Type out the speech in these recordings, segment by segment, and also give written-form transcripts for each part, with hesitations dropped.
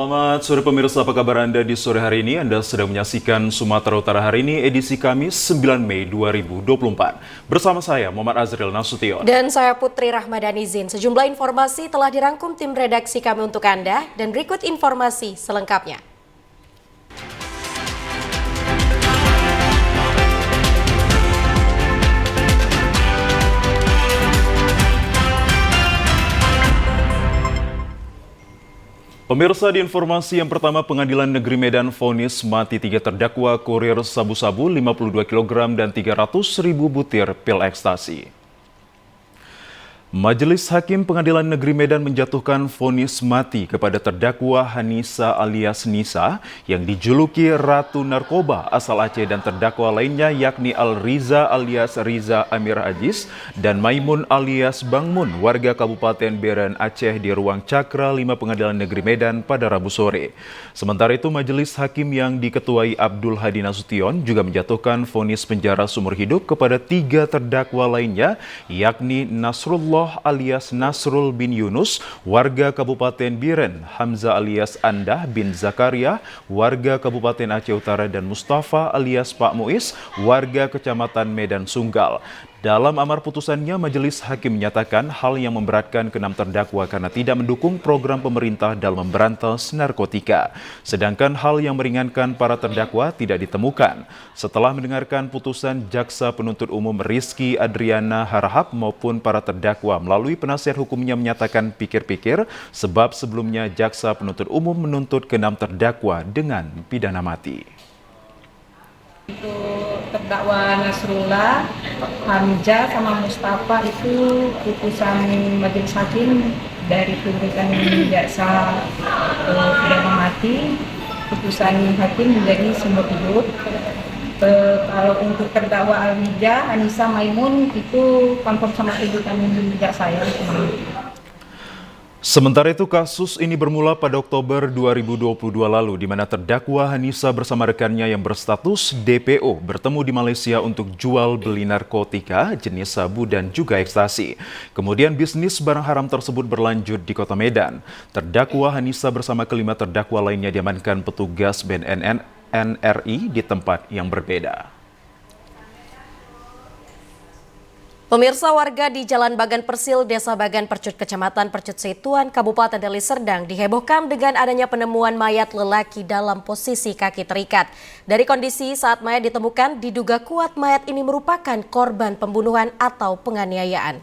Selamat sore pemirsa, apa kabar Anda di sore hari ini? Anda sedang menyaksikan Sumatera Utara hari ini, edisi Kamis 9 Mei 2024. Bersama saya, Muhammad Azril Nasution. Dan saya Putri Rahmadanizin. Sejumlah informasi telah dirangkum tim redaksi kami untuk Anda, dan berikut informasi selengkapnya. Pemirsa, di informasi yang pertama, Pengadilan Negeri Medan vonis mati 3 terdakwa kurir sabu-sabu 52 kg dan 300.000 butir pil ekstasi. Majelis Hakim Pengadilan Negeri Medan menjatuhkan vonis mati kepada terdakwa Hanisa alias Nisa yang dijuluki Ratu Narkoba asal Aceh dan terdakwa lainnya yakni Al-Riza alias Riza Amir Aziz dan Maimun alias Bang Mun warga Kabupaten Beren Aceh di ruang Cakra 5 Pengadilan Negeri Medan pada Rabu sore. Sementara itu Majelis Hakim yang diketuai Abdul Hadi Nasution juga menjatuhkan vonis penjara seumur hidup kepada 3 terdakwa lainnya yakni Nasrullah alias Nasrul bin Yunus, warga Kabupaten Biren, Hamzah alias Andah bin Zakaria, warga Kabupaten Aceh Utara, dan Mustafa alias Pak Muiz, warga Kecamatan Medan Sunggal. Dalam amar putusannya, Majelis Hakim menyatakan hal yang memberatkan ke-6 terdakwa karena tidak mendukung program pemerintah dalam memberantas narkotika. Sedangkan hal yang meringankan para terdakwa tidak ditemukan. Setelah mendengarkan putusan, Jaksa Penuntut Umum Rizky Adriana Harahap maupun para terdakwa melalui penasihat hukumnya menyatakan pikir-pikir sebab sebelumnya Jaksa Penuntut Umum menuntut ke-6 terdakwa dengan pidana mati. Untuk terdakwa Nasrullah, Hamzah sama Mustafa itu putusan majelis hakim dari tuntutan jaksa pidana mati, putusan hakim menjadi seumur hidup. Kalau untuk terdakwa Al-Riza, Hanisa, Maimun itu konform sama tuntutan jaksa ya. Sementara itu, kasus ini bermula pada Oktober 2022 lalu, di mana terdakwa Hanisa bersama rekannya yang berstatus DPO bertemu di Malaysia untuk jual beli narkotika, jenis sabu dan juga ekstasi. Kemudian bisnis barang haram tersebut berlanjut di kota Medan. Terdakwa Hanisa bersama kelima terdakwa lainnya diamankan petugas BNN NRI di tempat yang berbeda. Pemirsa, warga di Jalan Bagan Persil, Desa Bagan Percut, Kecamatan Percut Setuan, Kabupaten Deli Serdang dihebohkan dengan adanya penemuan mayat lelaki dalam posisi kaki terikat. Dari kondisi saat mayat ditemukan, diduga kuat mayat ini merupakan korban pembunuhan atau penganiayaan.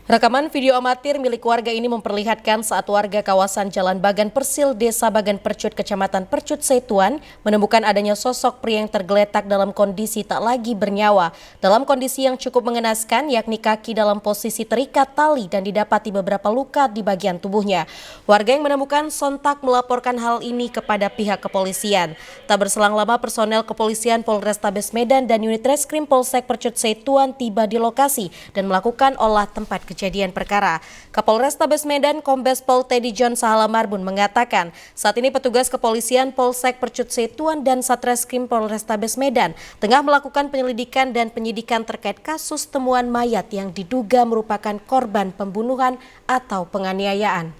Rekaman video amatir milik warga ini memperlihatkan saat warga kawasan Jalan Bagan Persil, Desa Bagan Percut, Kecamatan Percut Setuan menemukan adanya sosok pria yang tergeletak dalam kondisi tak lagi bernyawa. Dalam kondisi yang cukup mengenaskan, yakni kaki dalam posisi terikat tali dan didapati beberapa luka di bagian tubuhnya. Warga yang menemukan sontak melaporkan hal ini kepada pihak kepolisian. Tak berselang lama, personel kepolisian Polrestabes Medan dan unit reskrim Polsek Percut Setuan tiba di lokasi dan melakukan olah tempat kejadian perkara. Kapolrestabes Medan Kombes Pol Teddy John Sahala Marbun mengatakan saat ini petugas kepolisian Polsek Percut Setuan dan Satreskrim Polrestabes Medan tengah melakukan penyelidikan dan penyidikan terkait kasus temuan mayat yang diduga merupakan korban pembunuhan atau penganiayaan.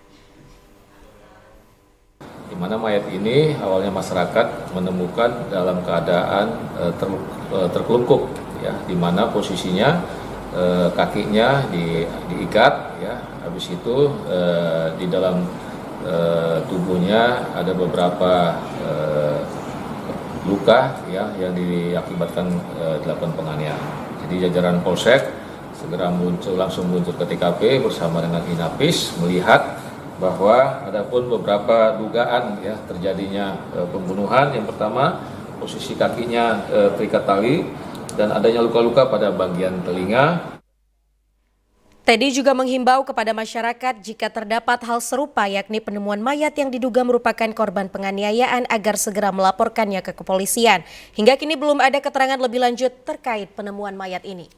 Di mana mayat ini awalnya masyarakat menemukan dalam keadaan terkelungkup, ya, di mana posisinya kakinya diikat, ya. Habis itu di dalam tubuhnya ada beberapa luka, ya, yang diakibatkan dilakukan penganiayaan. Jadi jajaran Polsek segera langsung muncul ke TKP bersama dengan Inapis melihat bahwa adapun beberapa dugaan, ya, terjadinya pembunuhan. Yang pertama, posisi kakinya terikat tali dan adanya luka-luka pada bagian telinga. Teddy juga menghimbau kepada masyarakat jika terdapat hal serupa yakni penemuan mayat yang diduga merupakan korban penganiayaan agar segera melaporkannya ke kepolisian. Hingga kini belum ada keterangan lebih lanjut terkait penemuan mayat ini.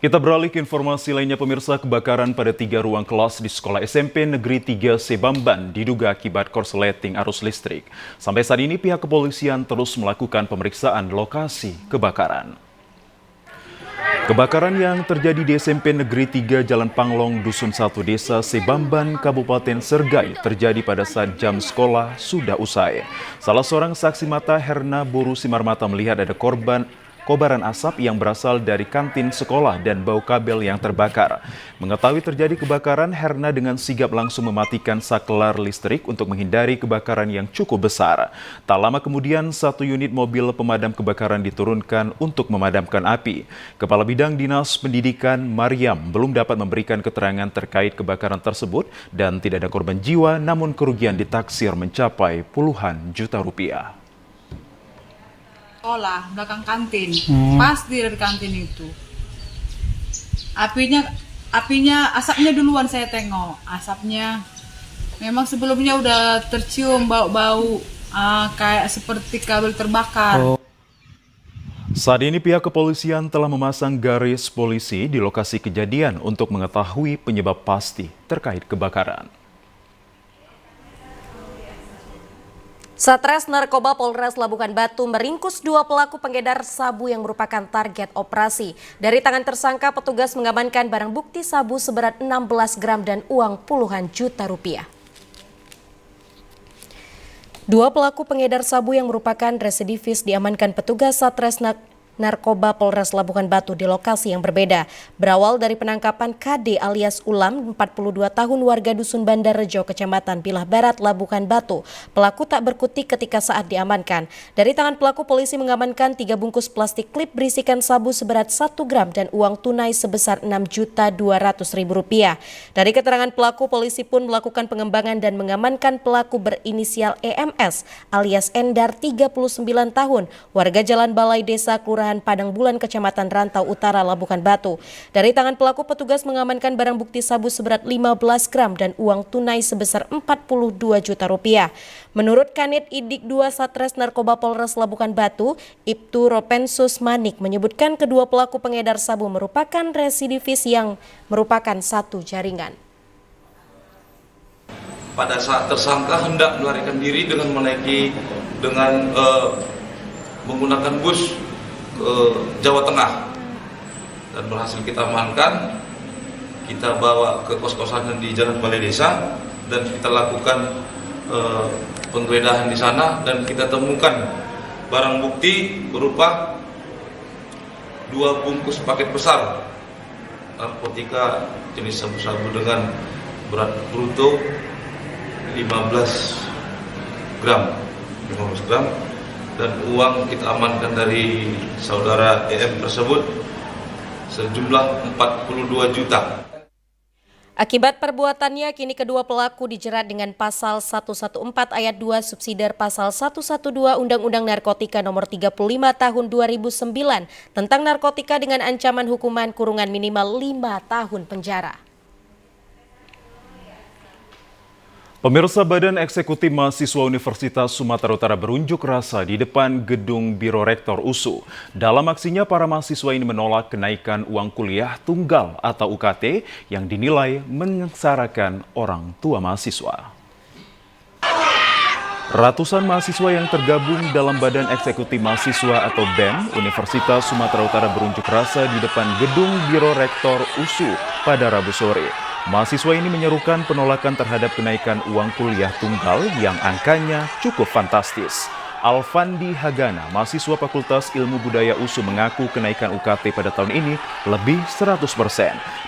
Kita beralih ke informasi lainnya, pemirsa. Kebakaran pada 3 ruang kelas di Sekolah SMP Negeri 3 Sebamban diduga akibat korsleting arus listrik. Sampai saat ini pihak kepolisian terus melakukan pemeriksaan lokasi kebakaran. Kebakaran yang terjadi di SMP Negeri 3 Jalan Panglong, Dusun 1, Desa Sebamban, Kabupaten Sergai terjadi pada saat jam sekolah sudah usai. Salah seorang saksi mata, Herna Boru Simarmata, melihat ada kobaran asap yang berasal dari kantin sekolah dan bau kabel yang terbakar. Mengetahui terjadi kebakaran, Herna dengan sigap langsung mematikan saklar listrik untuk menghindari kebakaran yang cukup besar. Tak lama kemudian, 1 unit mobil pemadam kebakaran diturunkan untuk memadamkan api. Kepala Bidang Dinas Pendidikan Mariam belum dapat memberikan keterangan terkait kebakaran tersebut dan tidak ada korban jiwa, namun kerugian ditaksir mencapai puluhan juta rupiah. Sekolah belakang kantin, pas dari kantin itu asapnya duluan saya tengok. Asapnya memang sebelumnya udah tercium bau-bau kayak seperti kabel terbakar. Saat ini pihak kepolisian telah memasang garis polisi di lokasi kejadian untuk mengetahui penyebab pasti terkait kebakaran. Satres Narkoba Polres Labuhan Batu meringkus 2 pelaku pengedar sabu yang merupakan target operasi. Dari tangan tersangka, petugas mengamankan barang bukti sabu seberat 16 gram dan uang puluhan juta rupiah. 2 pelaku pengedar sabu yang merupakan residivis diamankan petugas Satres Narkoba Polres Labuhan Batu di lokasi yang berbeda. Berawal dari penangkapan KD alias Ulam, 42 tahun warga Dusun Bandarrejo, Kecamatan Bilah Barat, Labuhan Batu. Pelaku tak berkutik ketika saat diamankan. Dari tangan pelaku, polisi mengamankan 3 bungkus plastik klip berisikan sabu seberat 1 gram dan uang tunai sebesar Rp6.200.000. Dari keterangan pelaku, polisi pun melakukan pengembangan dan mengamankan pelaku berinisial EMS alias Endar, 39 tahun, warga Jalan Balai Desa Kelurahan Padang Bulan, Kecamatan Rantau Utara, Labuhan Batu. Dari tangan pelaku, petugas mengamankan barang bukti sabu seberat 15 gram dan uang tunai sebesar Rp42 juta. Menurut Kanit Idik 2 Satres Narkoba Polres Labuhan Batu, Ibtu Ropensus Manik, menyebutkan kedua pelaku pengedar sabu merupakan residivis yang merupakan satu jaringan. Pada saat tersangka hendak melarikan diri dengan menggunakan bus ke Jawa Tengah dan berhasil kita amankan, kita bawa ke kos-kosannya di Jalan Balai Desa dan kita lakukan penggeledahan di sana dan kita temukan barang bukti berupa 2 bungkus paket besar narkotika jenis sabu-sabu dengan berat bruto 15 gram dan uang kita amankan dari saudara EM tersebut sejumlah 42 juta. Akibat perbuatannya, kini kedua pelaku dijerat dengan pasal 114 ayat 2 subsidiar pasal 112 Undang-Undang Narkotika Nomor 35 Tahun 2009 tentang narkotika dengan ancaman hukuman kurungan minimal 5 tahun penjara. Pemirsa, Badan Eksekutif Mahasiswa Universitas Sumatera Utara berunjuk rasa di depan gedung Biro Rektor USU. Dalam aksinya, para mahasiswa ini menolak kenaikan uang kuliah tunggal atau UKT yang dinilai menyengsarakan orang tua mahasiswa. Ratusan mahasiswa yang tergabung dalam Badan Eksekutif Mahasiswa atau BEM Universitas Sumatera Utara berunjuk rasa di depan gedung Biro Rektor USU pada Rabu sore. Mahasiswa ini menyerukan penolakan terhadap kenaikan uang kuliah tunggal yang angkanya cukup fantastis. Alfandi Hagana, mahasiswa Fakultas Ilmu Budaya USU, mengaku kenaikan UKT pada tahun ini lebih 100%,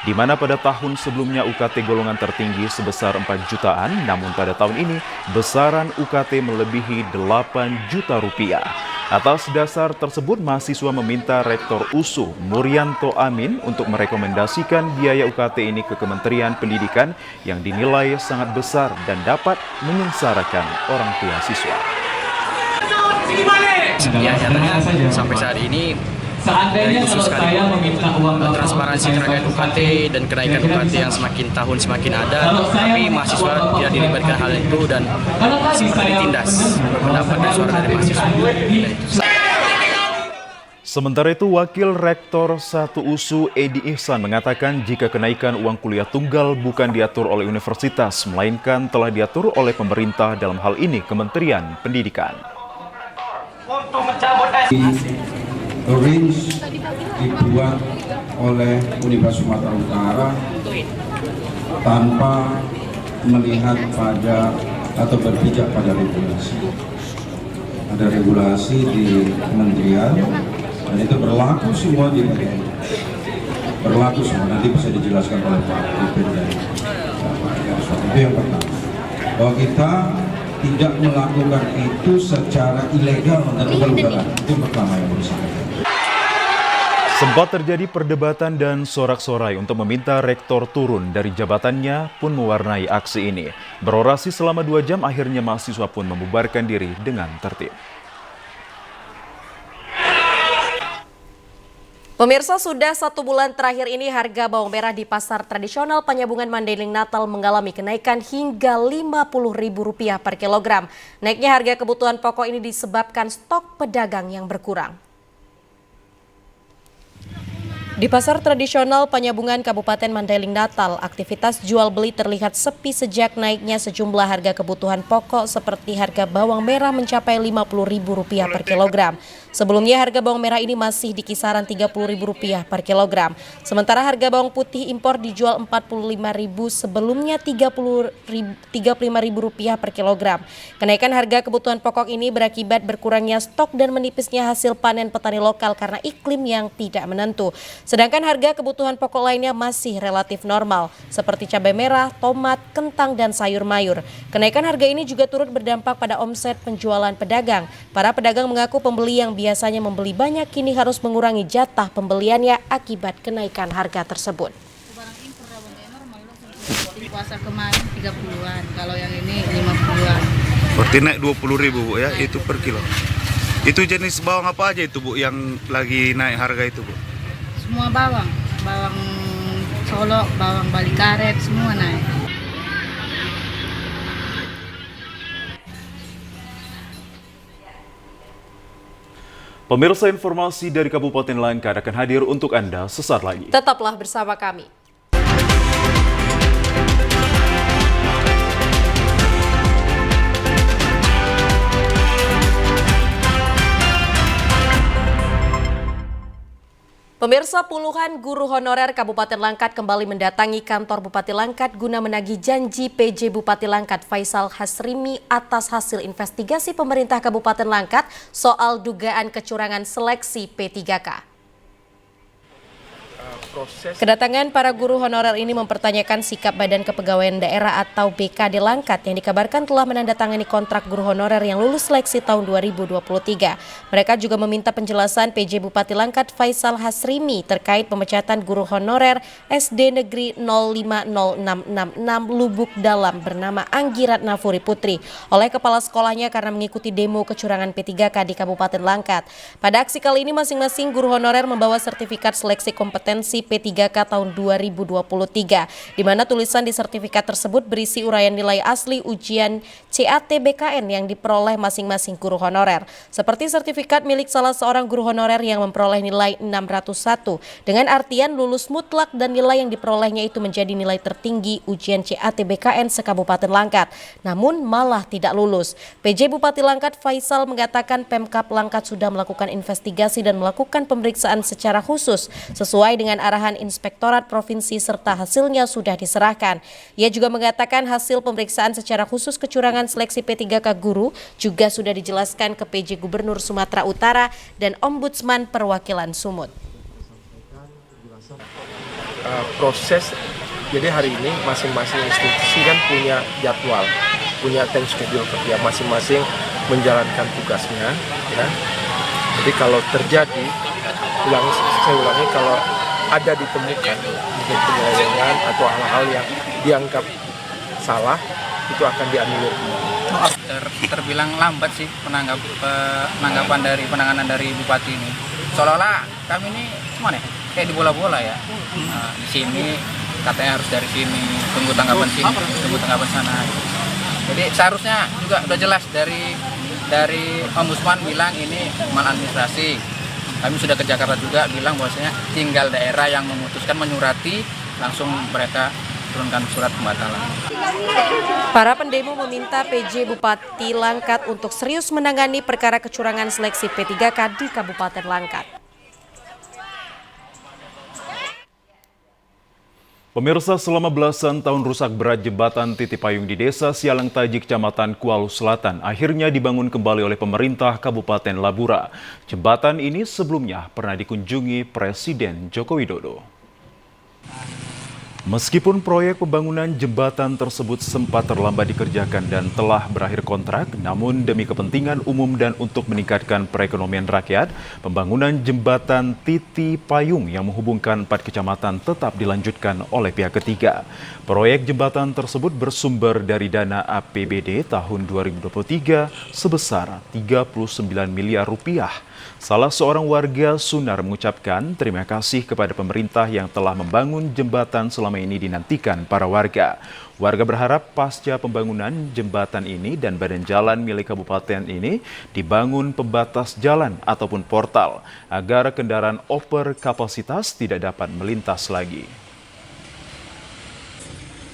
di mana pada tahun sebelumnya UKT golongan tertinggi sebesar 4 jutaan, namun pada tahun ini besaran UKT melebihi 8 juta rupiah. Atas dasar tersebut, mahasiswa meminta Rektor USU, Murianto Amin, untuk merekomendasikan biaya UKT ini ke Kementerian Pendidikan yang dinilai sangat besar dan dapat menyengsarakan orang tua siswa. Ya, nyatanya sampai saat ini dari khusus sekalipun transparansi terkait UKT dan kenaikan UKT yang semakin tahun semakin ada, tapi mahasiswa tidak dilibatkan hal itu dan seperti ditindas pendapat dan suara dari mahasiswa. Sementara itu, Wakil Rektor 1 USU Edi Ihsan mengatakan jika kenaikan uang kuliah tunggal bukan diatur oleh universitas, melainkan telah diatur oleh pemerintah, dalam hal ini Kementerian Pendidikan. Orange dibuat oleh Universitas Sumatera Utara tanpa melihat pada atau berpijak pada regulasi. Ada regulasi di kementerian dan itu berlaku semua di negara. Berlaku semua, nanti bisa dijelaskan oleh Pak Pipin dan Pak Yarson. Itu yang pertama, bahwa kita tidak melakukan itu secara ilegal dan ugal-ugalan. Itu yang pertama yang harus disampaikan. Sempat terjadi perdebatan dan sorak-sorai untuk meminta rektor turun dari jabatannya pun mewarnai aksi ini. Berorasi selama 2 jam, akhirnya mahasiswa pun membubarkan diri dengan tertib. Pemirsa, sudah 1 bulan terakhir ini harga bawang merah di pasar tradisional Penyambungan Mandailing Natal mengalami kenaikan hingga Rp50.000 per kilogram. Naiknya harga kebutuhan pokok ini disebabkan stok pedagang yang berkurang. Di pasar tradisional Penyambungan Kabupaten Mandailing Natal, aktivitas jual beli terlihat sepi sejak naiknya sejumlah harga kebutuhan pokok seperti harga bawang merah mencapai Rp50.000 per kilogram. Sebelumnya harga bawang merah ini masih di kisaran Rp30.000 per kilogram. Sementara harga bawang putih impor dijual Rp45.000 sebelumnya Rp35.000 per kilogram. Kenaikan harga kebutuhan pokok ini berakibat berkurangnya stok dan menipisnya hasil panen petani lokal karena iklim yang tidak menentu. Sedangkan harga kebutuhan pokok lainnya masih relatif normal, seperti cabai merah, tomat, kentang, dan sayur mayur. Kenaikan harga ini juga turut berdampak pada omset penjualan pedagang. Para pedagang mengaku pembeli yang biasanya membeli banyak kini harus mengurangi jatah pembeliannya akibat kenaikan harga tersebut. Di puasa kemarin 30-an, kalau yang ini 50-an. Berarti naik 20.000 Bu ya, itu per kilo. Itu jenis bawang apa aja itu Bu yang lagi naik harga itu Bu? Semua bawang, bawang Solo, bawang Bali karet, semua naik. Pemirsa, informasi dari Kabupaten Langkat akan hadir untuk Anda sesaat lagi. Tetaplah bersama kami. Pemirsa, puluhan guru honorer Kabupaten Langkat kembali mendatangi kantor Bupati Langkat guna menagih janji PJ Bupati Langkat Faisal Hasrimi atas hasil investigasi pemerintah Kabupaten Langkat soal dugaan kecurangan seleksi P3K. Kedatangan para guru honorer ini mempertanyakan sikap Badan Kepegawaian Daerah atau BKD Langkat yang dikabarkan telah menandatangani kontrak guru honorer yang lulus seleksi tahun 2023. Mereka juga meminta penjelasan PJ Bupati Langkat Faisal Hasrimi terkait pemecatan guru honorer SD Negeri 050666 Lubuk Dalam bernama Anggi Ratnafuri Putri oleh kepala sekolahnya karena mengikuti demo kecurangan P3K di Kabupaten Langkat. Pada aksi kali ini masing-masing guru honorer membawa sertifikat seleksi kompetensi P3K tahun 2023, di mana tulisan di sertifikat tersebut berisi uraian nilai asli ujian CAT-BKN yang diperoleh masing-masing guru honorer, seperti sertifikat milik salah seorang guru honorer yang memperoleh nilai 601, dengan artian lulus mutlak dan nilai yang diperolehnya itu menjadi nilai tertinggi ujian CAT-BKN se-Kabupaten Langkat, namun malah tidak lulus. PJ Bupati Langkat Faisal mengatakan Pemkab Langkat sudah melakukan investigasi dan melakukan pemeriksaan secara khusus sesuai dengan arahan Inspektorat Provinsi serta hasilnya sudah diserahkan. Ia juga mengatakan hasil pemeriksaan secara khusus kecurangan seleksi P3K guru juga sudah dijelaskan ke PJ Gubernur Sumatera Utara dan Ombudsman Perwakilan Sumut. Proses, jadi hari ini masing-masing institusi kan punya jadwal, punya time schedule kerja, masing-masing menjalankan tugasnya. Ya. Jadi kalau terjadi, saya ulangi, kalau ada ditemukan mungkin penyelewengan atau hal-hal yang dianggap salah, itu akan dianulir. Terbilang lambat sih penanggapan dari penanganan dari Bupati ini. Seolah-olah kami ini gimana? Kayak di bola-bola ya. Di sini katanya harus dari sini, tunggu tanggapan sini, tunggu tanggapan sana. Jadi seharusnya juga udah jelas dari Ombudsman bilang ini maladministrasi. Kami sudah ke Jakarta juga bilang bahwasanya tinggal daerah yang memutuskan menyurati, langsung mereka turunkan surat pembatalan. Para pendemo meminta PJ Bupati Langkat untuk serius menangani perkara kecurangan seleksi P3K di Kabupaten Langkat. Pemirsa, selama belasan tahun rusak berat jembatan Titi Payung di Desa Sialang Taji, Kecamatan Kualu Selatan, akhirnya dibangun kembali oleh pemerintah Kabupaten Labura. Jembatan ini sebelumnya pernah dikunjungi Presiden Joko Widodo. Meskipun proyek pembangunan jembatan tersebut sempat terlambat dikerjakan dan telah berakhir kontrak, namun demi kepentingan umum dan untuk meningkatkan perekonomian rakyat, pembangunan jembatan Titi Payung yang menghubungkan 4 kecamatan tetap dilanjutkan oleh pihak ketiga. Proyek jembatan tersebut bersumber dari dana APBD tahun 2023 sebesar 39 miliar rupiah. Salah seorang warga Sunar mengucapkan terima kasih kepada pemerintah yang telah membangun jembatan selama ini dinantikan para warga. Warga berharap pasca pembangunan jembatan ini dan badan jalan milik kabupaten ini dibangun pembatas jalan ataupun portal agar kendaraan over kapasitas tidak dapat melintas lagi.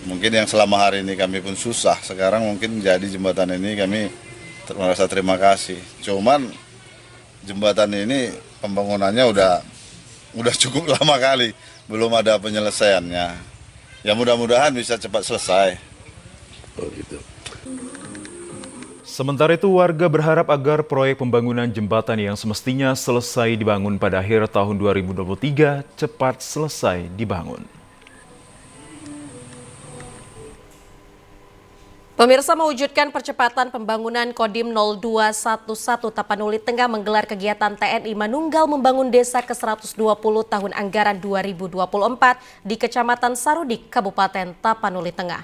Mungkin yang selama hari ini kami pun susah, sekarang mungkin jadi jembatan ini kami merasa terima kasih. Cuman jembatan ini pembangunannya udah cukup lama kali, belum ada penyelesaiannya. Ya mudah-mudahan bisa cepat selesai. Oh gitu. Sementara itu, warga berharap agar proyek pembangunan jembatan yang semestinya selesai dibangun pada akhir tahun 2023 cepat selesai dibangun. Pemirsa, mewujudkan percepatan pembangunan Kodim 0211 Tapanuli Tengah menggelar kegiatan TNI Manunggal Membangun Desa ke-120 tahun anggaran 2024 di Kecamatan Sarudik, Kabupaten Tapanuli Tengah.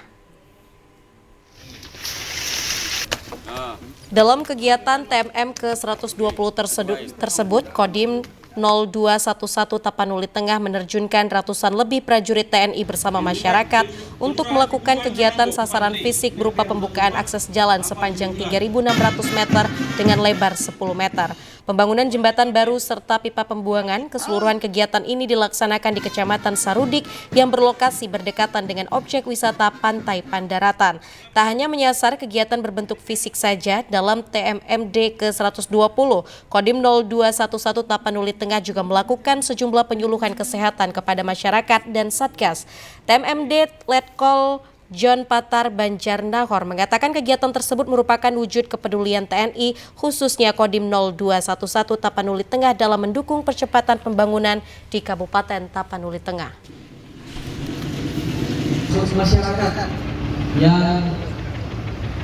Dalam kegiatan TMM ke-120 tersebut, Kodim 0211 Tapanuli Tengah menerjunkan ratusan lebih prajurit TNI bersama masyarakat untuk melakukan kegiatan sasaran fisik berupa pembukaan akses jalan sepanjang 3.600 meter dengan lebar 10 meter. Pembangunan jembatan baru serta pipa pembuangan, keseluruhan kegiatan ini dilaksanakan di Kecamatan Sarudik yang berlokasi berdekatan dengan objek wisata Pantai Pandaratan. Tak hanya menyasar kegiatan berbentuk fisik saja, dalam TMMD ke-120, Kodim 0211 Tapanuli Tengah juga melakukan sejumlah penyuluhan kesehatan kepada masyarakat dan Satgas. TMMD Letkol John Patar Banjarnahor mengatakan kegiatan tersebut merupakan wujud kepedulian TNI khususnya Kodim 0211 Tapanuli Tengah dalam mendukung percepatan pembangunan di Kabupaten Tapanuli Tengah. Masyarakat yang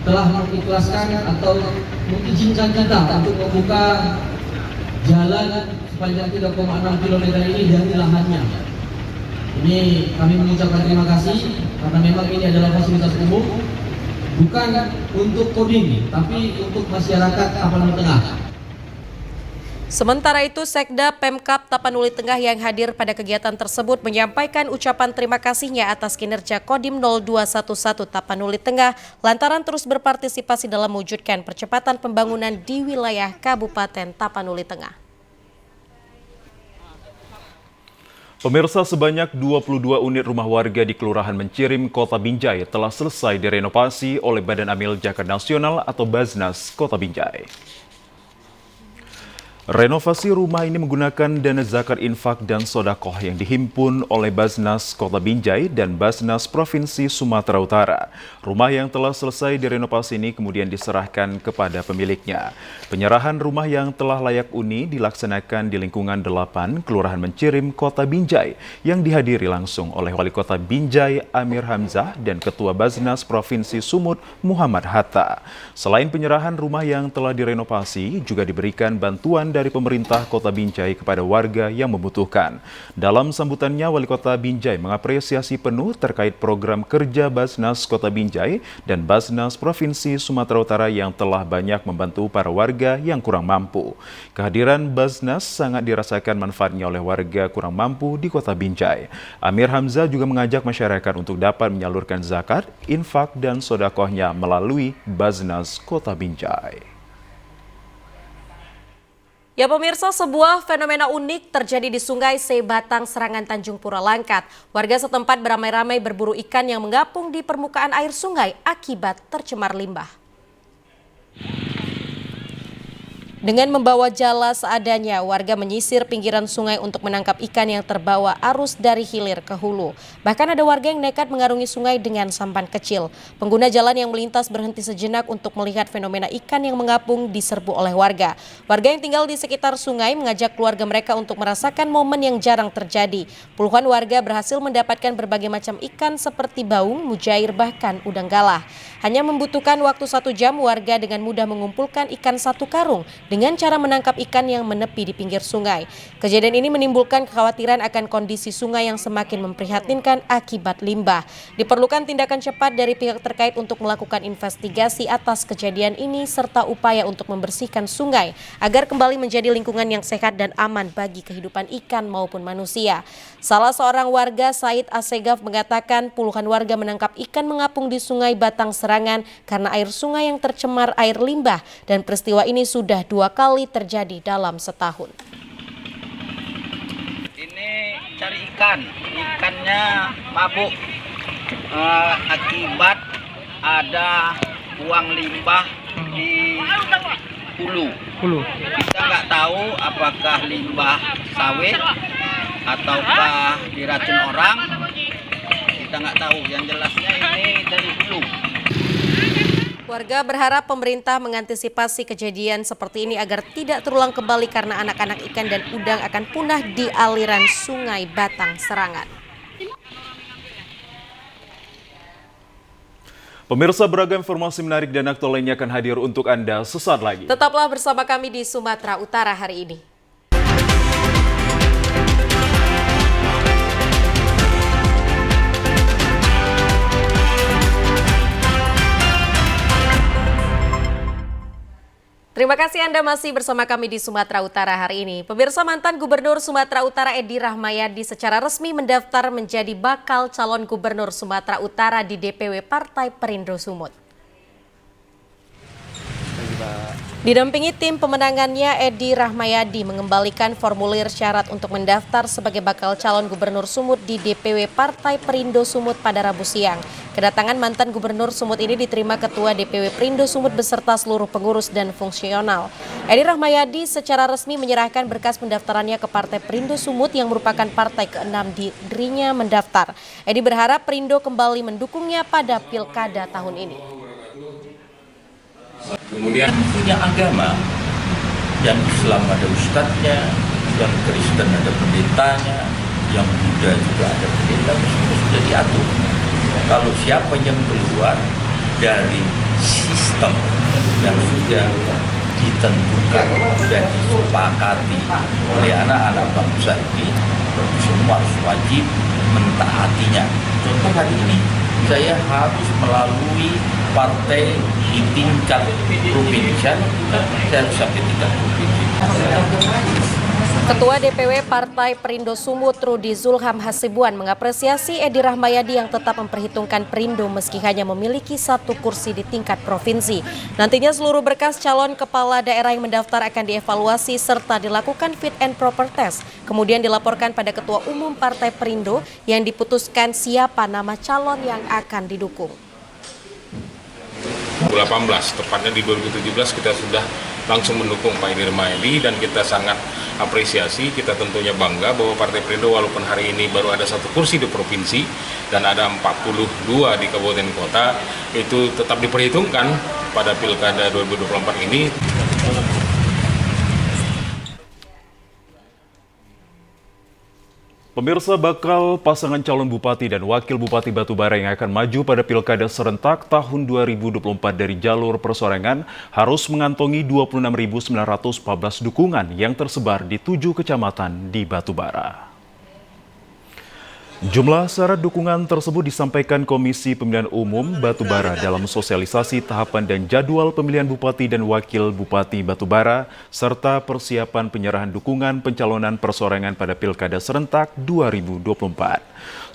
telah mengikhlaskan atau mengizinkan kita untuk membuka jalan sepanjang 3,6 km ini dari lahannya. Ini kami mengucapkan terima kasih karena memang ini adalah fasilitas umum, bukan untuk Kodim, tapi untuk masyarakat Tapanuli Tengah. Sementara itu, Sekda Pemkab Tapanuli Tengah yang hadir pada kegiatan tersebut menyampaikan ucapan terima kasihnya atas kinerja Kodim 0211 Tapanuli Tengah lantaran terus berpartisipasi dalam mewujudkan percepatan pembangunan di wilayah Kabupaten Tapanuli Tengah. Pemirsa, sebanyak 22 unit rumah warga di Kelurahan Mencirim, Kota Binjai telah selesai direnovasi oleh Badan Amil Zakat Nasional atau Basnas Kota Binjai. Renovasi rumah ini menggunakan dana zakat infak dan sodakoh yang dihimpun oleh Basnas Kota Binjai dan Basnas Provinsi Sumatera Utara. Rumah yang telah selesai direnovasi ini kemudian diserahkan kepada pemiliknya. Penyerahan rumah yang telah layak huni dilaksanakan di lingkungan 8 Kelurahan Mencirim, Kota Binjai yang dihadiri langsung oleh Wali Kota Binjai Amir Hamzah dan Ketua Basnas Provinsi Sumut Muhammad Hatta. Selain penyerahan rumah yang telah direnovasi, juga diberikan bantuan dari pemerintah Kota Binjai kepada warga yang membutuhkan. Dalam sambutannya, Wali Kota Binjai mengapresiasi penuh terkait program kerja Basnas Kota Binjai dan Basnas Provinsi Sumatera Utara yang telah banyak membantu para warga yang kurang mampu. Kehadiran Basnas sangat dirasakan manfaatnya oleh warga kurang mampu di Kota Binjai. Amir Hamzah juga mengajak masyarakat untuk dapat menyalurkan zakat, infak, dan sodakohnya melalui Basnas Kota Binjai. Ya pemirsa, sebuah fenomena unik terjadi di Sungai Sebatang, Serangan Tanjung Pura Langkat. Warga setempat beramai-ramai berburu ikan yang mengapung di permukaan air sungai akibat tercemar limbah. Dengan membawa jala seadanya, warga menyisir pinggiran sungai untuk menangkap ikan yang terbawa arus dari hilir ke hulu. Bahkan ada warga yang nekat mengarungi sungai dengan sampan kecil. Pengguna jalan yang melintas berhenti sejenak untuk melihat fenomena ikan yang mengapung diserbu oleh warga. Warga yang tinggal di sekitar sungai mengajak keluarga mereka untuk merasakan momen yang jarang terjadi. Puluhan warga berhasil mendapatkan berbagai macam ikan seperti baung, mujair, bahkan udang galah. Hanya membutuhkan waktu 1 jam, warga dengan mudah mengumpulkan ikan 1 karung dengan cara menangkap ikan yang menepi di pinggir sungai. Kejadian ini menimbulkan kekhawatiran akan kondisi sungai yang semakin memprihatinkan akibat limbah. Diperlukan tindakan cepat dari pihak terkait untuk melakukan investigasi atas kejadian ini serta upaya untuk membersihkan sungai agar kembali menjadi lingkungan yang sehat dan aman bagi kehidupan ikan maupun manusia. Salah seorang warga, Said Asegaf, mengatakan puluhan warga menangkap ikan mengapung di Sungai Batang Serangan karena air sungai yang tercemar air limbah, dan peristiwa ini sudah 2 kali terjadi dalam setahun. Ini cari ikannya mabuk akibat ada buang limbah di hulu. Kita nggak tahu apakah limbah sawit ataukah diracun orang. Kita nggak tahu. Yang jelasnya ini dari hulu. Warga berharap pemerintah mengantisipasi kejadian seperti ini agar tidak terulang kembali karena anak-anak ikan dan udang akan punah di aliran Sungai Batang Serangan. Pemirsa, beragam informasi menarik dan aktual lainnya akan hadir untuk Anda sesaat lagi. Tetaplah bersama kami di Sumatera Utara hari ini. Terima kasih Anda masih bersama kami di Sumatera Utara hari ini. Pemirsa, mantan Gubernur Sumatera Utara Edi Rahmayadi secara resmi mendaftar menjadi bakal calon Gubernur Sumatera Utara di DPW Partai Perindo Sumut. Didampingi tim pemenangannya, Edi Rahmayadi mengembalikan formulir syarat untuk mendaftar sebagai bakal calon Gubernur Sumut di DPW Partai Perindo Sumut pada Rabu siang. Kedatangan mantan Gubernur Sumut ini diterima Ketua DPW Perindo Sumut beserta seluruh pengurus dan fungsional. Edi Rahmayadi secara resmi menyerahkan berkas pendaftarannya ke Partai Perindo Sumut yang merupakan partai ke-6 dirinya mendaftar. Edi berharap Perindo kembali mendukungnya pada Pilkada tahun ini. Kemudian punya agama, yang Islam ada ustadznya, yang Kristen ada pendetanya, yang Buddha juga ada pendeta, sudah diatur. Kalau siapa yang keluar dari sistem yang sudah ditentukan dan disepakati oleh anak-anak bangsa ini, semua harus wajib mentaatinya. Contoh hari ini, saya harus melalui partai di tingkat provinsi, saya harus sampai tingkat provinsi. Ketua DPW Partai Perindo Sumut, Rudi Zulham Hasibuan, mengapresiasi Edi Rahmayadi yang tetap memperhitungkan Perindo meski hanya memiliki 1 kursi di tingkat provinsi. Nantinya seluruh berkas calon kepala daerah yang mendaftar akan dievaluasi serta dilakukan fit and proper test. Kemudian dilaporkan pada Ketua Umum Partai Perindo yang diputuskan siapa nama calon yang akan didukung. 2018, tepatnya di 2017 kita sudah langsung mendukung Pak Edi Rahmayadi dan kita sangat apresiasi, kita tentunya bangga bahwa Partai Perindo walaupun hari ini baru ada 1 kursi di provinsi dan ada 42 di kabupaten kota, itu tetap diperhitungkan pada Pilkada 2024 ini. Pemirsa, bakal pasangan calon Bupati dan Wakil Bupati Batubara yang akan maju pada Pilkada serentak tahun 2024 dari jalur persorangan harus mengantongi 26.914 dukungan yang tersebar di 7 kecamatan di Batubara. Jumlah syarat dukungan tersebut disampaikan Komisi Pemilihan Umum Batubara dalam sosialisasi tahapan dan jadwal pemilihan Bupati dan Wakil Bupati Batubara serta persiapan penyerahan dukungan pencalonan persorangan pada Pilkada serentak 2024.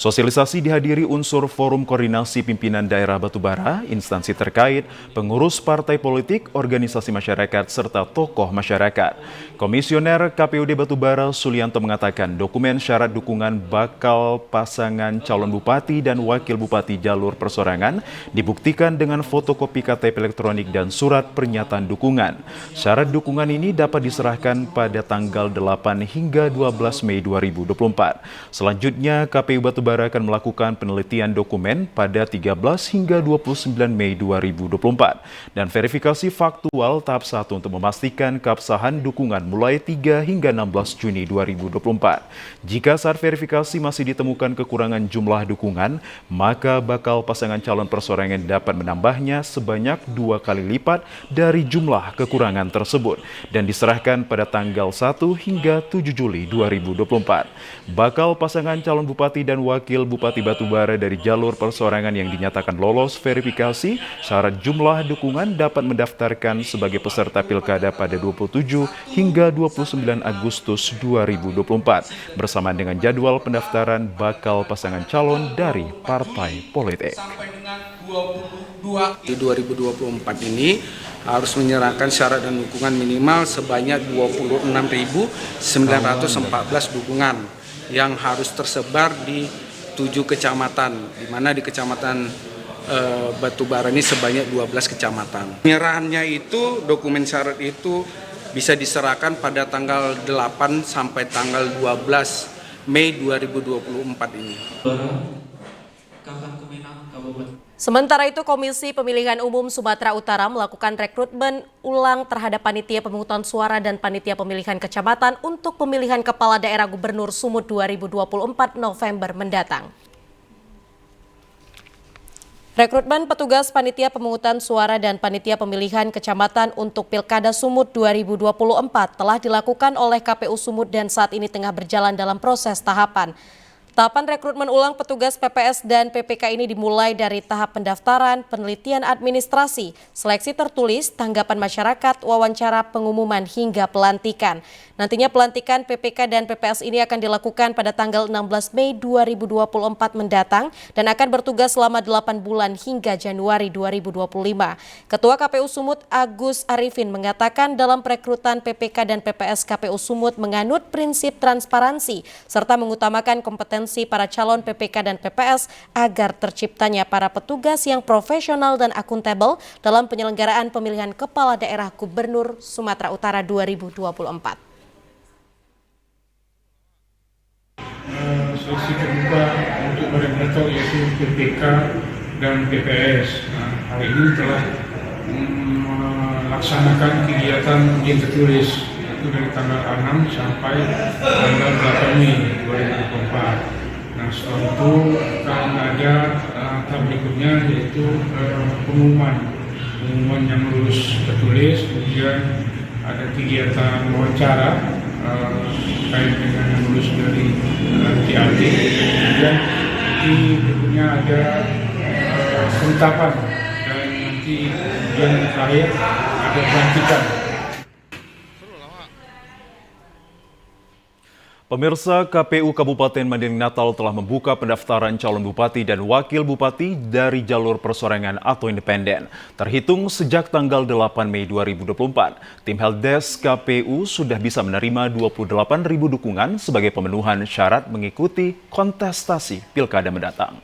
Sosialisasi dihadiri unsur Forum Koordinasi Pimpinan Daerah Batubara, instansi terkait, pengurus partai politik, organisasi masyarakat, serta tokoh masyarakat. Komisioner KPUD Batubara Sulianto mengatakan dokumen syarat dukungan bakal pasangan calon bupati dan wakil bupati jalur persorangan dibuktikan dengan fotokopi KTP elektronik dan surat pernyataan dukungan. Syarat dukungan ini dapat diserahkan pada tanggal 8 hingga 12 Mei 2024. Selanjutnya, KPU Batubara akan melakukan penelitian dokumen pada 13 hingga 29 Mei 2024 dan verifikasi faktual tahap 1 untuk memastikan keabsahan dukungan mulai 3 hingga 16 Juni 2024. Jika saat verifikasi masih ditemukan kekurangan jumlah dukungan, maka bakal pasangan calon persorangan dapat menambahnya sebanyak 2 kali lipat dari jumlah kekurangan tersebut dan diserahkan pada tanggal 1 hingga 7 Juli 2024. Bakal pasangan calon bupati dan wakil bupati Batubara dari jalur persorangan yang dinyatakan lolos verifikasi syarat jumlah dukungan dapat mendaftarkan sebagai peserta pilkada pada 27 hingga 29 Agustus 2024 bersama dengan jadwal pendaftaran bakal pasangan calon dari partai politik. Di 2024 ini harus menyerahkan syarat dan dukungan minimal sebanyak 26.914 dukungan yang harus tersebar di 7 kecamatan, di mana di kecamatan Batubara ini sebanyak 12 kecamatan. Penyerahannya itu, dokumen syarat itu bisa diserahkan pada tanggal 8 sampai tanggal 12 Mei 2024 ini. Sementara itu, Komisi Pemilihan Umum Sumatera Utara melakukan rekrutmen ulang terhadap panitia pemungutan suara dan panitia pemilihan kecamatan untuk pemilihan kepala daerah Gubernur Sumut 2024 November mendatang. Rekrutmen petugas panitia pemungutan suara dan panitia pemilihan kecamatan untuk Pilkada Sumut 2024 telah dilakukan oleh KPU Sumut dan saat ini tengah berjalan dalam proses tahapan. Tahapan rekrutmen ulang petugas PPS dan PPK ini dimulai dari tahap pendaftaran, penelitian administrasi, seleksi tertulis, tanggapan masyarakat, wawancara, pengumuman, hingga pelantikan. Nantinya pelantikan PPK dan PPS ini akan dilakukan pada tanggal 16 Mei 2024 mendatang dan akan bertugas selama 8 bulan hingga Januari 2025. Ketua KPU Sumut Agus Arifin mengatakan dalam perekrutan PPK dan PPS KPU Sumut menganut prinsip transparansi serta mengutamakan kompetensi para calon PPK dan PPS agar terciptanya para petugas yang profesional dan akuntabel dalam penyelenggaraan pemilihan kepala daerah Gubernur Sumatera Utara 2024. Sesi kedua untuk merekrut yaitu PPK dan PPS. Hari ini telah melaksanakan kegiatan ujian tertulis itu dari tanggal 6 sampai tanggal 8 Mei 2024. Nah, setelah itu akan ada tahap berikutnya yaitu pengumuman yang lulus tertulis, kemudian ada kegiatan wawancara terkait dengan yang lulus dari TAT, kemudian nanti berikutnya ada penetapan dan nanti yang terakhir ada pelantikan. Pemirsa, KPU Kabupaten Mandailing Natal telah membuka pendaftaran calon bupati dan wakil bupati dari jalur persorangan atau independen. Terhitung sejak tanggal 8 Mei 2024, tim Helpdesk KPU sudah bisa menerima 28.000 dukungan sebagai pemenuhan syarat mengikuti kontestasi pilkada mendatang.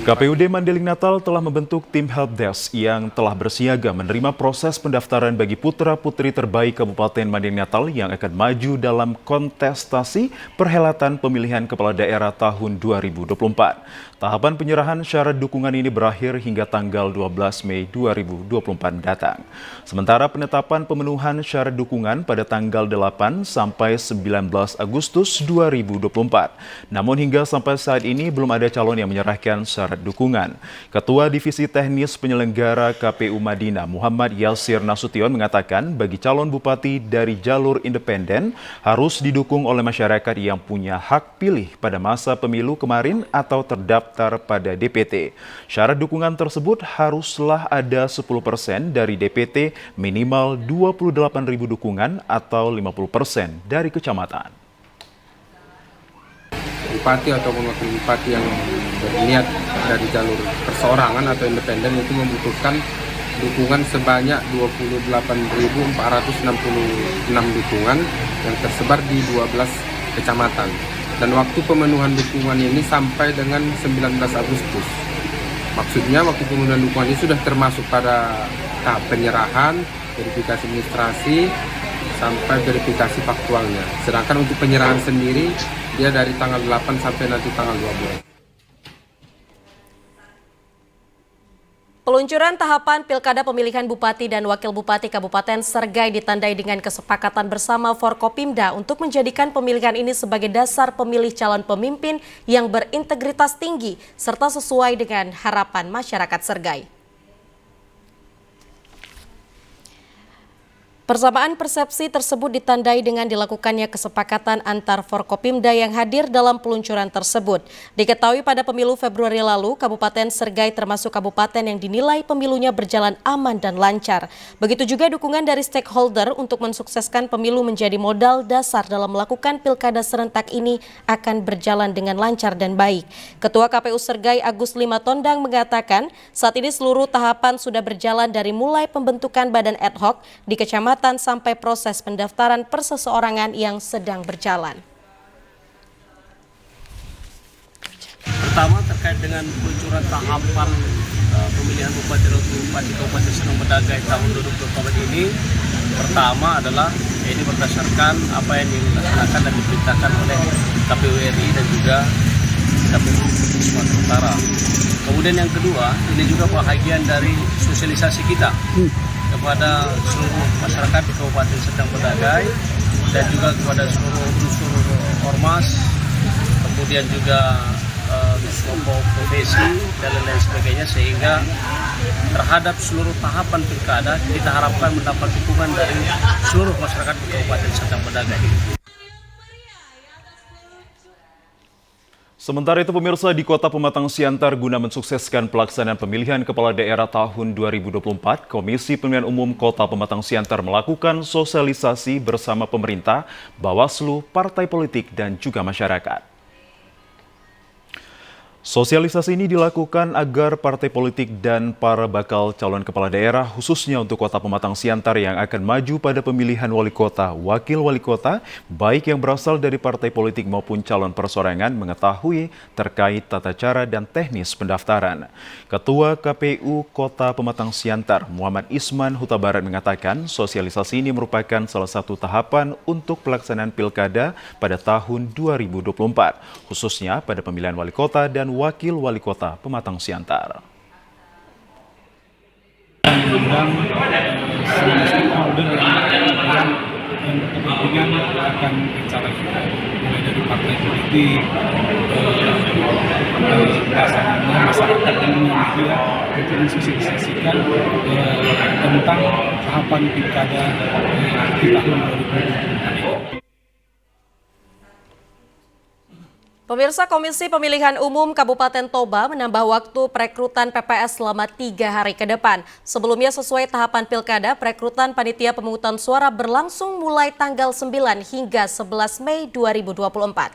KPUD Mandailing Natal telah membentuk tim Helpdesk yang telah bersiaga menerima proses pendaftaran bagi putra-putri terbaik Kabupaten Mandailing Natal yang akan maju dalam kontestasi perhelatan pemilihan kepala daerah tahun 2024. Tahapan penyerahan syarat dukungan ini berakhir hingga tanggal 12 Mei 2024 datang. Sementara penetapan pemenuhan syarat dukungan pada tanggal 8 sampai 19 Agustus 2024. Namun hingga sampai saat ini belum ada calon yang menyerahkan syarat dukungan. Ketua Divisi Teknis Penyelenggara KPU Madinah Muhammad Yasir Nasution mengatakan bagi calon bupati dari jalur independen harus didukung oleh masyarakat yang punya hak pilih pada masa pemilu kemarin atau terdaftar pada DPT. Syarat dukungan tersebut haruslah ada 10% dari DPT minimal 28.000 dukungan atau 50% dari kecamatan. bupati ataupun wakil bupati yang berniat dari jalur perseorangan atau independen itu membutuhkan dukungan sebanyak 28.466 dukungan yang tersebar di 12 kecamatan. Dan waktu pemenuhan dukungan ini sampai dengan 19 Agustus. Maksudnya waktu pemenuhan dukungan ini sudah termasuk pada tahap penyerahan, verifikasi administrasi, sampai verifikasi faktualnya. Sedangkan untuk penyerahan sendiri, dia dari tanggal 8 sampai nanti tanggal 12. Peluncuran tahapan Pilkada Pemilihan Bupati dan Wakil Bupati Kabupaten Sergai ditandai dengan kesepakatan bersama Forkopimda untuk menjadikan pemilihan ini sebagai dasar pemilih calon pemimpin yang berintegritas tinggi serta sesuai dengan harapan masyarakat Sergai. Persamaan persepsi tersebut ditandai dengan dilakukannya kesepakatan antar Forkopimda yang hadir dalam peluncuran tersebut. Diketahui pada pemilu Februari lalu, Kabupaten Sergai termasuk kabupaten yang dinilai pemilunya berjalan aman dan lancar. Begitu juga dukungan dari stakeholder untuk mensukseskan pemilu menjadi modal dasar dalam melakukan pilkada serentak ini akan berjalan dengan lancar dan baik. Ketua KPU Sergai Agus Limatondang mengatakan, saat ini seluruh tahapan sudah berjalan dari mulai pembentukan badan ad hoc di kecamatan sampai proses pendaftaran perseseorangan yang sedang berjalan. Pertama terkait dengan peluncuran tahapan pemilihan Bupati dan Wakil Bupati Kabupaten Sedang Bedagai tahun 2024 ini, pertama adalah ini berdasarkan apa yang dilaksanakan dan diperintahkan oleh KPU RI dan juga KPU Sumatera Utara. Kemudian yang kedua, ini juga bahagian dari sosialisasi kita kepada seluruh masyarakat di Kabupaten Sedang Bedagai dan juga kepada seluruh unsur ormas, kemudian juga kelompok profesi dan lain sebagainya, sehingga terhadap seluruh tahapan pilkada kita harapkan mendapat dukungan dari seluruh masyarakat di Kabupaten Sedang Bedagai. Sementara itu pemirsa, di Kota Pematang Siantar guna mensukseskan pelaksanaan pemilihan kepala daerah tahun 2024, Komisi Pemilihan Umum Kota Pematang Siantar melakukan sosialisasi bersama pemerintah, Bawaslu, partai politik, dan juga masyarakat. Sosialisasi ini dilakukan agar partai politik dan para bakal calon kepala daerah khususnya untuk Kota Pematang Siantar yang akan maju pada pemilihan wali kota, wakil wali kota, baik yang berasal dari partai politik maupun calon perseorangan mengetahui terkait tata cara dan teknis pendaftaran. Ketua KPU Kota Pematang Siantar, Muhammad Isman Huta Barat mengatakan sosialisasi ini merupakan salah satu tahapan untuk pelaksanaan pilkada pada tahun 2024, khususnya pada pemilihan wali kota dan wakil wali kota Pematang Siantar. Undang semua stakeholder yang berkepentingan akan acara kita, mulai dari partai politik, pasangannya, masyarakat dan media untuk mensosialisasikan tentang tahapan pilkada di tahun 2024. Pemirsa, Komisi Pemilihan Umum Kabupaten Toba menambah waktu perekrutan PPS selama 3 hari ke depan. Sebelumnya sesuai tahapan pilkada, perekrutan panitia pemungutan suara berlangsung mulai tanggal 9 hingga 11 Mei 2024.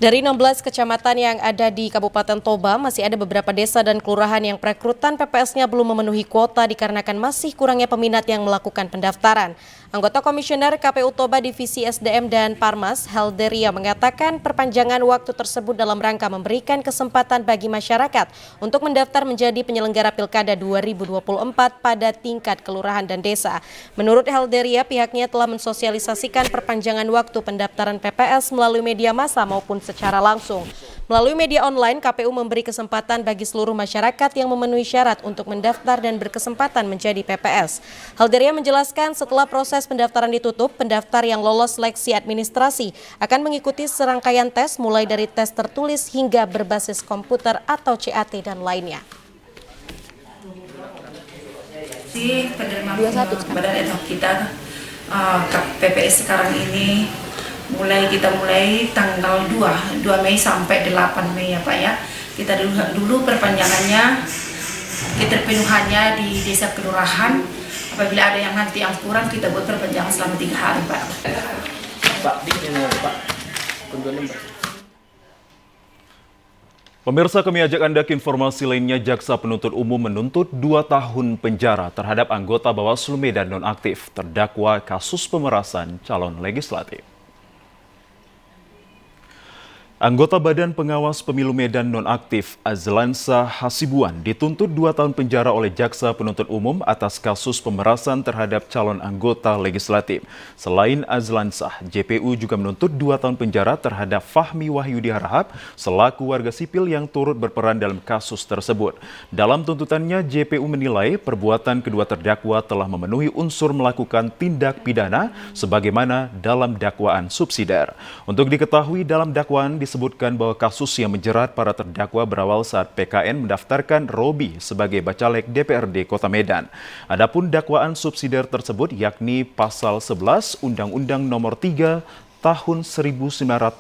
Dari 16 kecamatan yang ada di Kabupaten Toba, masih ada beberapa desa dan kelurahan yang perekrutan PPS-nya belum memenuhi kuota dikarenakan masih kurangnya peminat yang melakukan pendaftaran. Anggota Komisioner KPU Toba Divisi SDM dan Parmas, Helderia, mengatakan perpanjangan waktu tersebut dalam rangka memberikan kesempatan bagi masyarakat untuk mendaftar menjadi penyelenggara Pilkada 2024 pada tingkat kelurahan dan desa. Menurut Helderia, pihaknya telah mensosialisasikan perpanjangan waktu pendaftaran PPS melalui media massa maupun secara langsung. Melalui media online, KPU memberi kesempatan bagi seluruh masyarakat yang memenuhi syarat untuk mendaftar dan berkesempatan menjadi PPS. Helderia menjelaskan setelah proses pendaftaran ditutup, pendaftar yang lolos seleksi administrasi akan mengikuti serangkaian tes mulai dari tes tertulis hingga berbasis komputer atau CAT dan lainnya. Si penerima badan ad hoc kita PPS sekarang ini mulai tanggal 2 Mei sampai 8 Mei ya Pak ya. Kita dulu perpanjangannya, keterpenuhannya di desa kelurahan. Apabila ada yang nanti yang kurang, kita buat perpanjangan selama 3 hari Pak. Pak, dikit ini Pak. Kunjungin Pak. Pemirsa, kami ajak Anda ke informasi lainnya. Jaksa penuntut umum menuntut 2 tahun penjara terhadap anggota Bawaslu Medan nonaktif terdakwa kasus pemerasan calon legislatif. Anggota Badan Pengawas Pemilu Medan nonaktif Azlansa Hasibuan dituntut 2 tahun penjara oleh Jaksa Penuntut Umum atas kasus pemerasan terhadap calon anggota legislatif. Selain Azlansa, JPU juga menuntut 2 tahun penjara terhadap Fahmi Wahyudi Harahap selaku warga sipil yang turut berperan dalam kasus tersebut. Dalam tuntutannya, JPU menilai perbuatan kedua terdakwa telah memenuhi unsur melakukan tindak pidana sebagaimana dalam dakwaan subsidiar. Untuk diketahui, dalam dakwaan disebutkan bahwa kasus yang menjerat para terdakwa berawal saat PKN mendaftarkan Robi sebagai bacalek DPRD Kota Medan. Adapun dakwaan subsidiar tersebut yakni pasal 11 Undang-Undang Nomor 3 Tahun 1999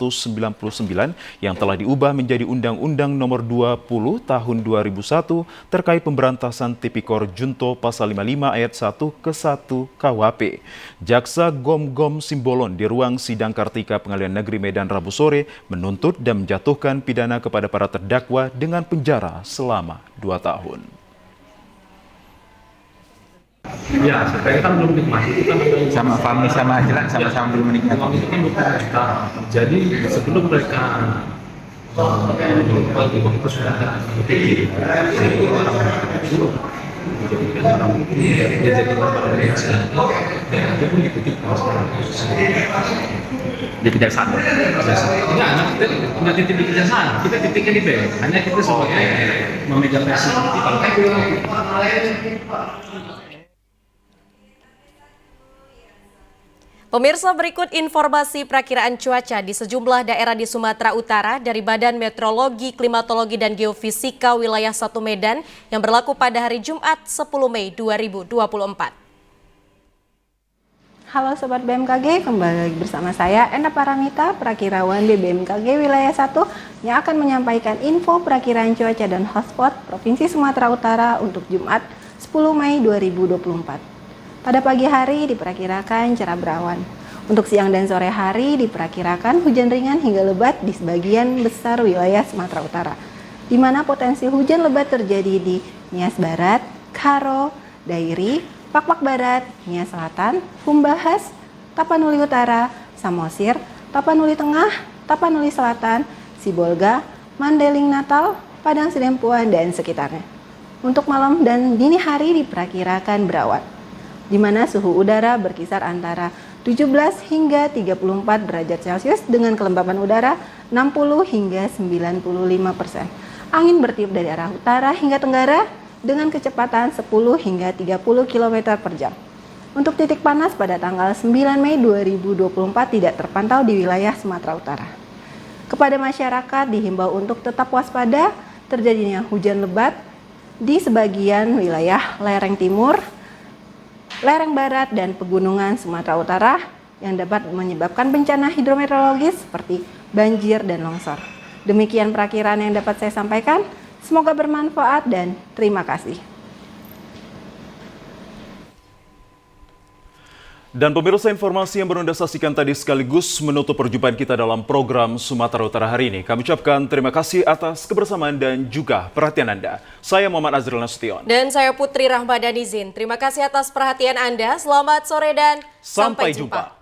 yang telah diubah menjadi Undang-Undang Nomor 20 Tahun 2001 terkait pemberantasan tipikor junto pasal 55 ayat 1 ke 1 KUHP. Jaksa Gom Simbolon di ruang sidang Kartika Pengadilan Negeri Medan Rabu sore menuntut dan menjatuhkan pidana kepada para terdakwa dengan penjara selama 2 tahun. Ya, sebenarnya kan belum nikmati itu kan sama Fahmi sama Azlan sama-sama belum menikmati. Itu kan 20 juta. Jadi sebelum mereka itu sudah ada berpikir dia jadi orang Indonesia dan dia pun diikuti Di kejaksaan. Enggak, kita punya titik di kejaksaan, kita titiknya di B. Hanya kita sebagai memegang resiko partai. Pemirsa, berikut informasi perakiraan cuaca di sejumlah daerah di Sumatera Utara dari Badan Meteorologi, Klimatologi, dan Geofisika Wilayah 1 Medan yang berlaku pada hari Jumat 10 Mei 2024. Halo Sobat BMKG, kembali lagi bersama saya Enda Paramita, Prakirawan di BMKG Wilayah 1 yang akan menyampaikan info perakiraan cuaca dan hotspot Provinsi Sumatera Utara untuk Jumat 10 Mei 2024. Pada pagi hari diperkirakan cerah berawan. Untuk siang dan sore hari diperkirakan hujan ringan hingga lebat di sebagian besar wilayah Sumatera Utara, di mana potensi hujan lebat terjadi di Nias Barat, Karo, Dairi, Pakpak Barat, Nias Selatan, Humbahas, Tapanuli Utara, Samosir, Tapanuli Tengah, Tapanuli Selatan, Sibolga, Mandeling Natal, Padang Sidempuan, dan sekitarnya. Untuk malam dan dini hari diperkirakan berawan, di mana suhu udara berkisar antara 17 hingga 34 derajat Celcius dengan kelembapan udara 60 hingga 95%. Angin bertiup dari arah utara hingga tenggara dengan kecepatan 10 hingga 30 km per jam. Untuk titik panas pada tanggal 9 Mei 2024 tidak terpantau di wilayah Sumatera Utara. Kepada masyarakat dihimbau untuk tetap waspada terjadinya hujan lebat di sebagian wilayah lereng timur, lereng barat, dan pegunungan Sumatera Utara yang dapat menyebabkan bencana hidrometeorologis seperti banjir dan longsor. Demikian perakiraan yang dapat saya sampaikan. Semoga bermanfaat dan terima kasih. Dan pemirsa, informasi yang baru Anda saksikan tadi sekaligus menutup perjumpaan kita dalam program Sumatera Utara hari ini. Kami ucapkan terima kasih atas kebersamaan dan juga perhatian Anda. Saya Muhammad Azril Nasution. Dan saya Putri Rahmadanizin. Terima kasih atas perhatian Anda. Selamat sore dan sampai jumpa.